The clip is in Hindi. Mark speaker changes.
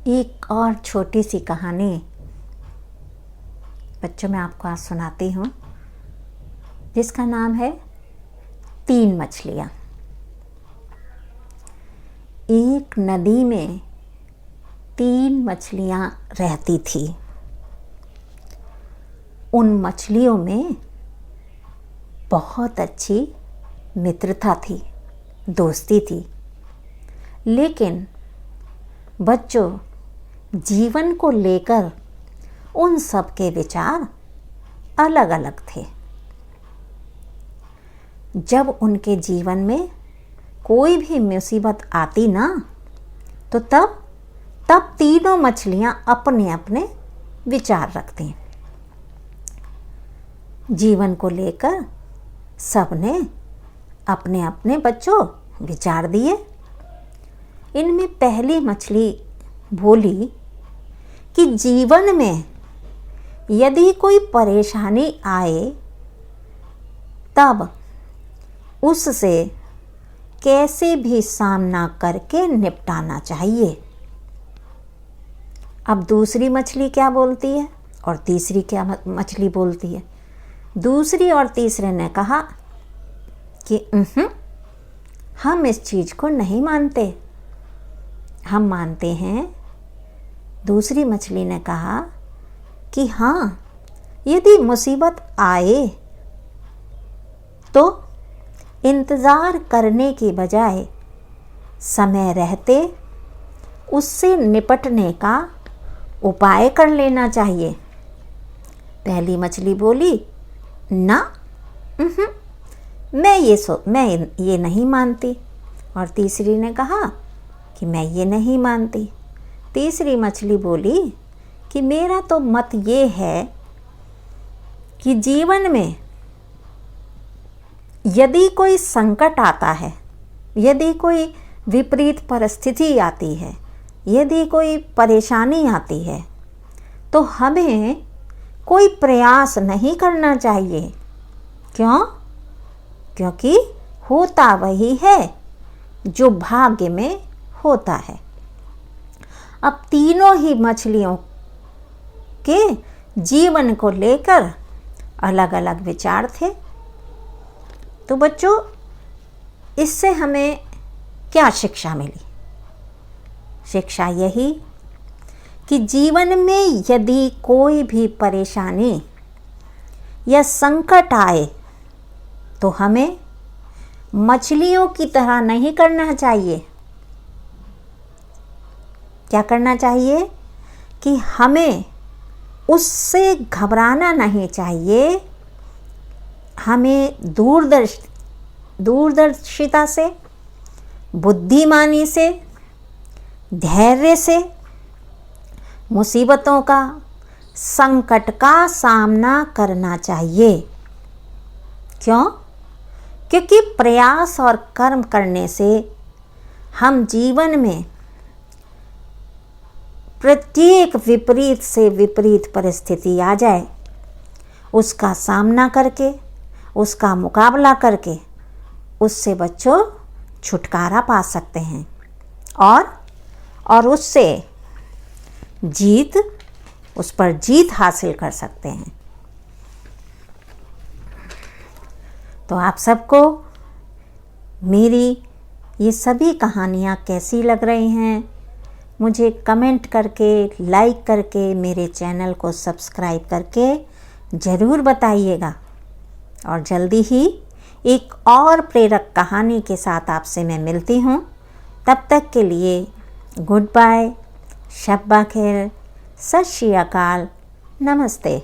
Speaker 1: एक और छोटी सी कहानी बच्चों मैं आपको आज सुनाती हूँ, जिसका नाम है 3 मछलियाँ। एक नदी में 3 मछलियाँ रहती थी। उन मछलियों में बहुत अच्छी मित्रता थी, दोस्ती थी। लेकिन बच्चों, जीवन को लेकर उन सब के विचार अलग अलग थे। जब उनके जीवन में कोई भी मुसीबत आती ना, तो तब तीनों मछलियां अपने अपने विचार रखती। जीवन को लेकर सबने अपने अपने बच्चों विचार दिए। इनमें पहली मछली बोली कि जीवन में यदि कोई परेशानी आए तब उससे कैसे भी सामना करके निपटाना चाहिए। अब दूसरी मछली क्या बोलती है और तीसरी क्या मछली बोलती है? दूसरी और तीसरे ने कहा कि हम इस चीज़ को नहीं मानते, हम मानते हैं। दूसरी मछली ने कहा कि हाँ, यदि मुसीबत आए तो इंतज़ार करने की बजाय समय रहते उससे निपटने का उपाय कर लेना चाहिए। पहली मछली बोली, ना, मैं ये नहीं मानती। और तीसरी ने कहा कि मैं ये नहीं मानती। तीसरी मछली बोली कि मेरा तो मत ये है कि जीवन में यदि कोई संकट आता है, यदि कोई विपरीत परिस्थिति आती है, यदि कोई परेशानी आती है, तो हमें कोई प्रयास नहीं करना चाहिए। क्यों? क्योंकि होता वही है जो भाग्य में होता है। अब तीनों ही मछलियों के जीवन को लेकर अलग अलग विचार थे। तो बच्चों, इससे हमें क्या शिक्षा मिली? शिक्षा यही कि जीवन में यदि कोई भी परेशानी या संकट आए तो हमें मछलियों की तरह नहीं करना चाहिए। क्या करना चाहिए? कि हमें उससे घबराना नहीं चाहिए। हमें दूरदर्शिता से, बुद्धिमानी से, धैर्य से मुसीबतों का, संकट का सामना करना चाहिए। क्यों? क्योंकि प्रयास और कर्म करने से हम जीवन में प्रत्येक विपरीत से विपरीत परिस्थिति आ जाए, उसका सामना करके, उसका मुकाबला करके उससे बच्चों छुटकारा पा सकते हैं और उससे उस पर जीत हासिल कर सकते हैं। तो आप सबको मेरी ये सभी कहानियाँ कैसी लग रही हैं, मुझे कमेंट करके, लाइक करके, मेरे चैनल को सब्सक्राइब करके ज़रूर बताइएगा। और जल्दी ही एक और प्रेरक कहानी के साथ आपसे मैं मिलती हूँ। तब तक के लिए गुड बाय, शब्बा खैर, सत श्री अकाल, नमस्ते।